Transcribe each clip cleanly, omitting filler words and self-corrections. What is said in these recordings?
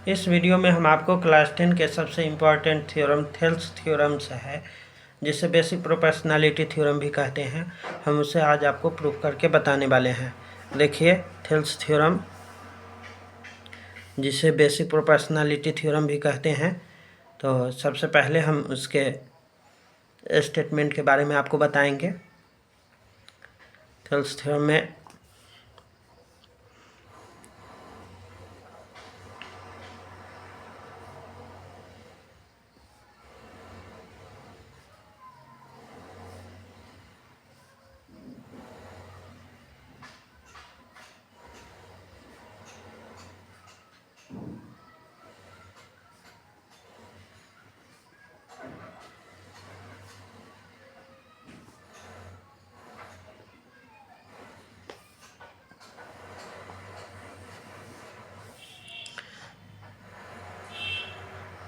इस वीडियो में हम आपको क्लास 10 के सबसे इम्पॉर्टेंट थ्योरम थेल्स थ्योरम्स है, जिसे बेसिक प्रोपोर्शनैलिटी थ्योरम भी कहते हैं। हम उसे आज आपको प्रूव करके बताने वाले हैं। देखिए, थेल्स थ्योरम, जिसे बेसिक प्रोपोर्शनैलिटी थ्योरम भी कहते हैं। तो सबसे पहले हम उसके स्टेटमेंट के बारे में आपको बताएंगे। थेल्स थ्योरम में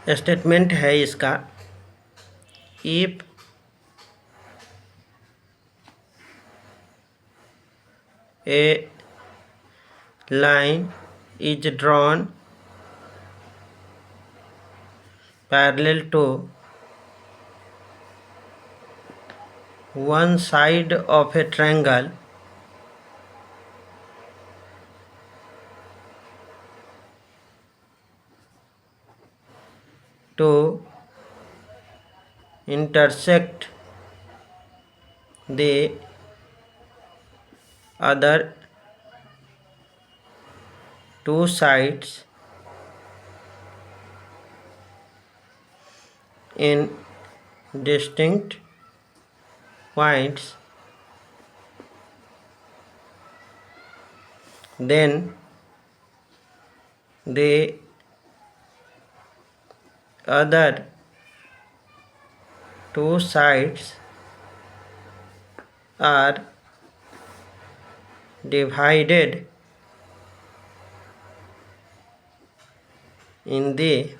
स्टेटमेंट है इसका, if A line is drawn parallel to one side of a triangle to intersect the other two sides in distinct points, then the other two sides are divided in the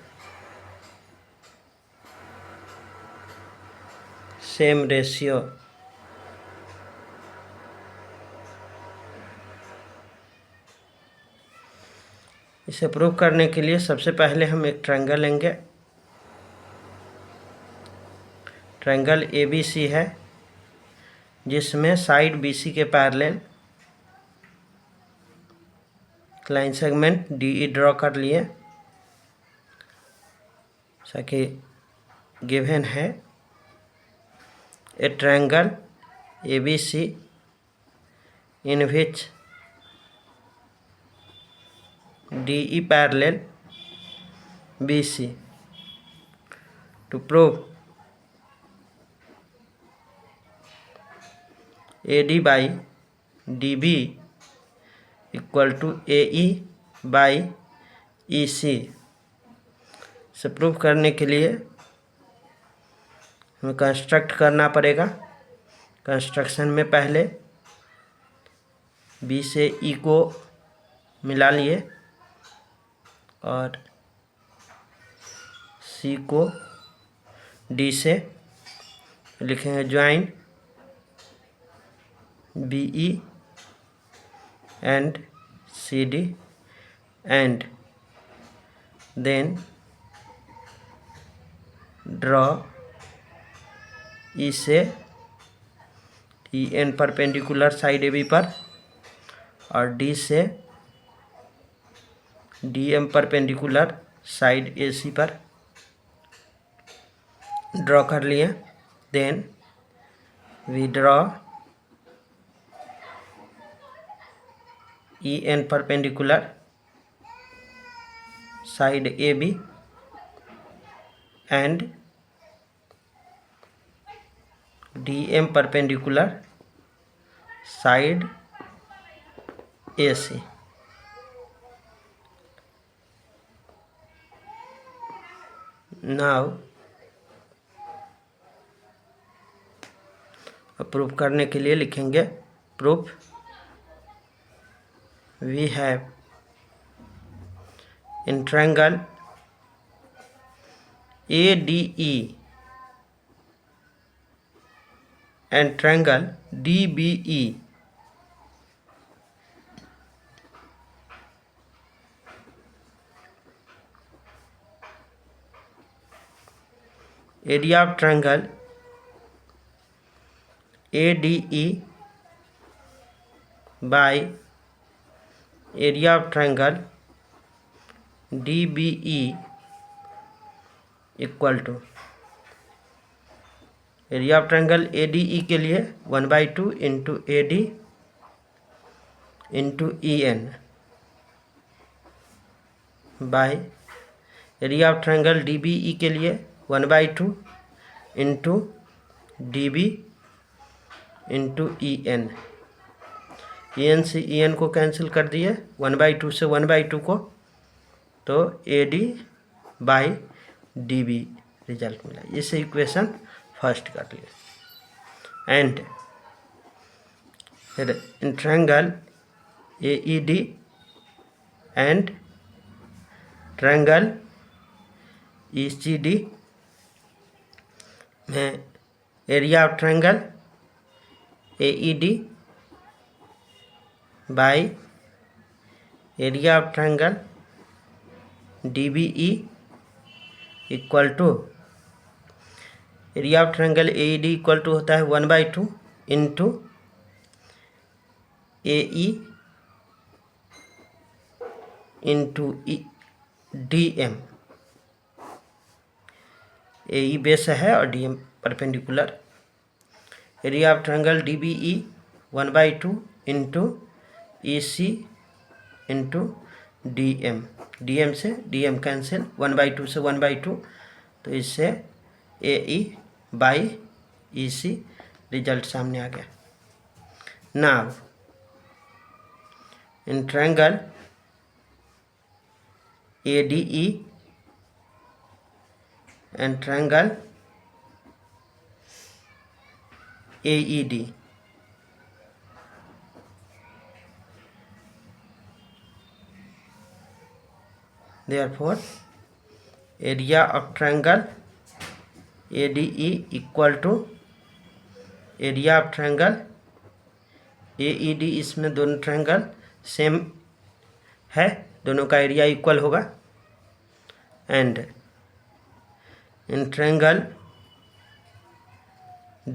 same ratio. इसे prove करने के लिए सबसे पहले हम एक triangle लेंगे। Triangle ABC है, जिसमें साइड BC के parallel line segment DE draw कर लिए। जैसा कि गिवन है, ए triangle ABC in which DE parallel BC. To prove AD by DB equal to AE by EC, से प्रूव करने के लिए हमें कंस्ट्रक्ट करना पड़ेगा। कंस्ट्रक्शन में पहले B से E को मिला लिए और C को D से लिखेंगे join BE and CD, and then draw E से EN परपेंडिकुलर साइड AB पर और D से DM परपेंडिकुलर साइड AC पर ड्रॉ कर लिए। Then we draw EN perpendicular side AB and DM perpendicular side AC. Now proof करने के लिए लिखेंगे proof we have in triangle ADE and triangle DBE area of triangle ADE by area of triangle DBE equal to area of triangle ADE के लिए 1/2 into AD into EN bye area of triangle DBE के लिए 1/2 into DB into EN। EN से EN को cancel कर दिए, 1/2 से 1/2 को, तो AD बाई DB रिजल्ट मिला। इसे इक्वेशन फर्स्ट कर लिए। And in triangle AED and triangle ECD में area of triangle AED by area of triangle DBE equal to area of triangle AED equal to होता है 1/2 into AE into DM। AE base है और DM perpendicular. Area of triangle DBE 1/2 into EC into DM। DM से DM cancel, 1/2 से 1/2, तो इससे AE by EC result सामने आ गया। Now in triangle ADE and triangle AED therefore area of triangle ADE equal to area of triangle AED। इसमें दोनों triangle same है, दोनों का एरिया इक्वल होगा। And in triangle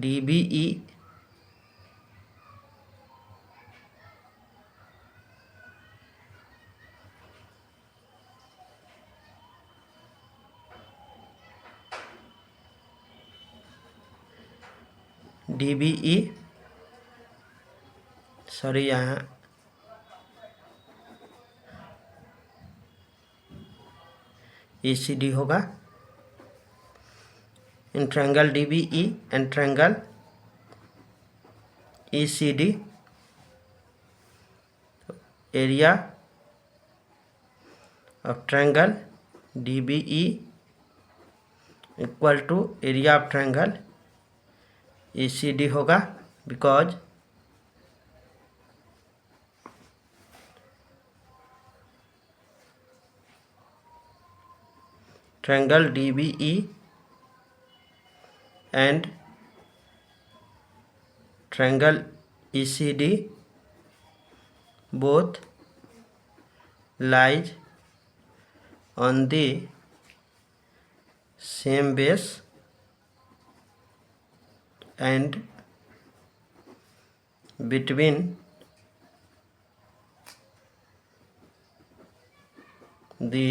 DBE sorry यहाँ ECD होगा। In triangle DBE and triangle ECD area of triangle DBE equal to area of triangle ECD होगा, because triangle DBE and triangle ECD both lies on the same base and between the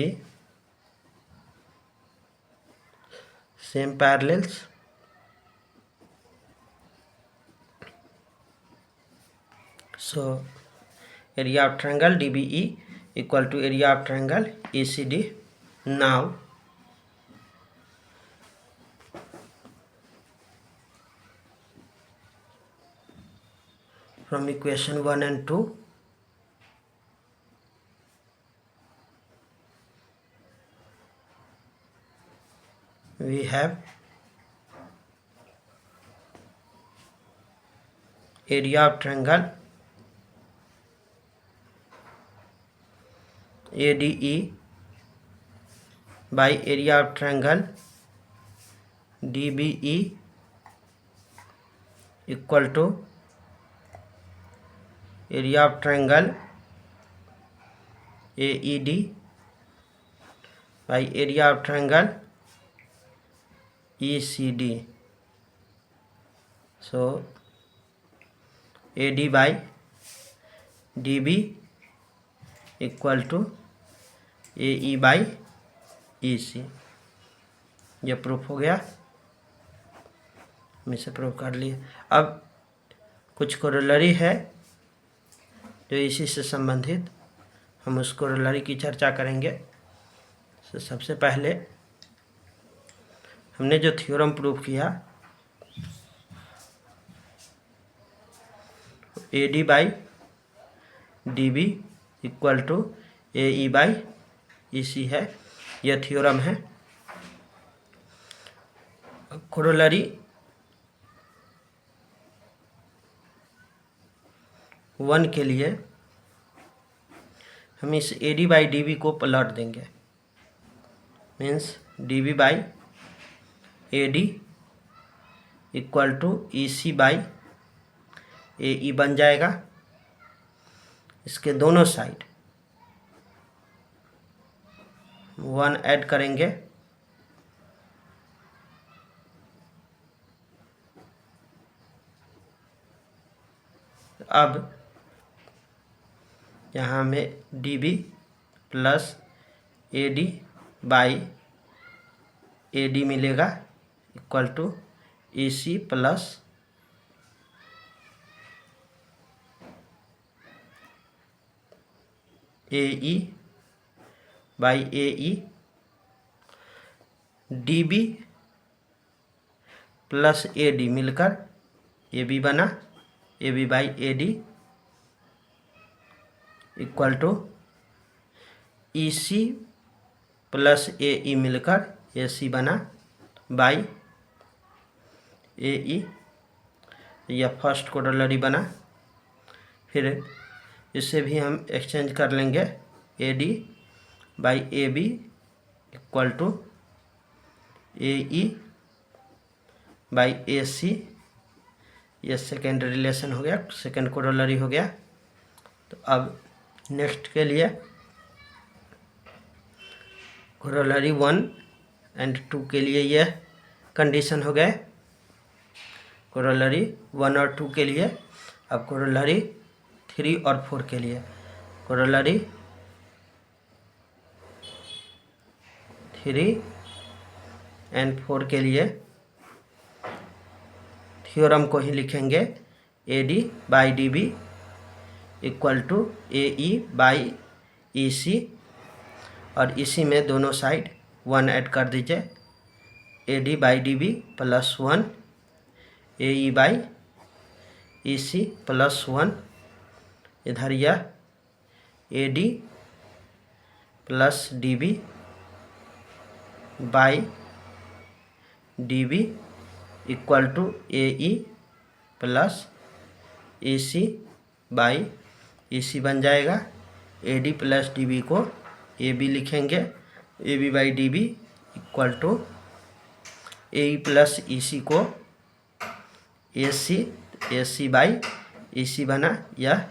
same parallels. So area of triangle DBE equal to area of triangle ECD. Now from equation 1 and 2 we have area of triangle ADE by area of triangle DBE equal to area of triangle AED by area of triangle ECD, so AD by DB equal to AE by EC। ये proof हो गया, हम इसे proof कर लिए। अब कुछ corollary है जो इसी से संबंधित, हम उस कोरोलरी की चर्चा करेंगे। तो सबसे पहले हमने जो थ्योरम प्रूफ किया AD by DB equal to AE by EC है, यह थ्योरम है। कोरोलरी 1 के लिए हम इस AD by DB को पलट देंगे, means DB by AD equal to EC by AE बन जाएगा। इसके दोनों साइड 1 ऐड करेंगे, अब यहाँ में DB plus AD by AD मिलेगा equal to EC plus AE by AE। DB plus AD मिलकर AB बना, AB by AD equal to EC plus AE मिलकर AC बना बाई AE। यह फर्स्ट कोरोलरी बना। फिर इसे भी हम एक्सचेंज कर लेंगे, AD by AB equal to AE by AC। यह सेकेंड रिलेशन हो गया, सेकेंड कोरोलरी हो गया। तो अब नेक्स्ट के लिए कोरोलरी 1 एंड 2 के लिए यह कंडीशन हो गए, कोरोलरी 1 और 2 के लिए। अब कोरोलरी 3 और 4 के लिए, कोरोलरी 3 एंड 4 के लिए थ्योरम को ही लिखेंगे, AD by DB equal to AE by EC, और इसी में दोनों साइड 1 ऐड कर दीजिए, AD by DB plus 1 AE by EC plus 1। इधर यह AD plus DB by DB equal to AE plus EC by EC बन जाएगा। AD प्लस DB को AB लिखेंगे, AB by DB equal to AE plus EC को AC by EC बना। यह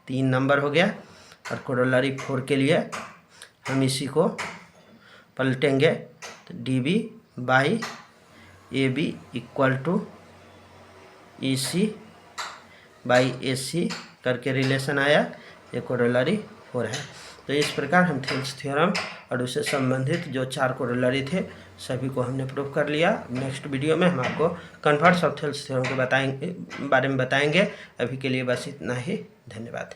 3 number हो गया। और कोरोलरी 4 के लिए हम इसी को पलटेंगे, तो DB by AB equal to EC by AC करके रिलेशन आया, ये कोरोलरी 4 है। तो इस प्रकार हम थेल्स थ्योरम और उससे संबंधित जो 4 कोरोलरी थे सभी को हमने प्रूव कर लिया। नेक्स्ट वीडियो में हम आपको कन्वर्स ऑफ थेल्स थ्योरम के बारे में बताएंगे। अभी के लिए बस इतना ही, धन्यवाद।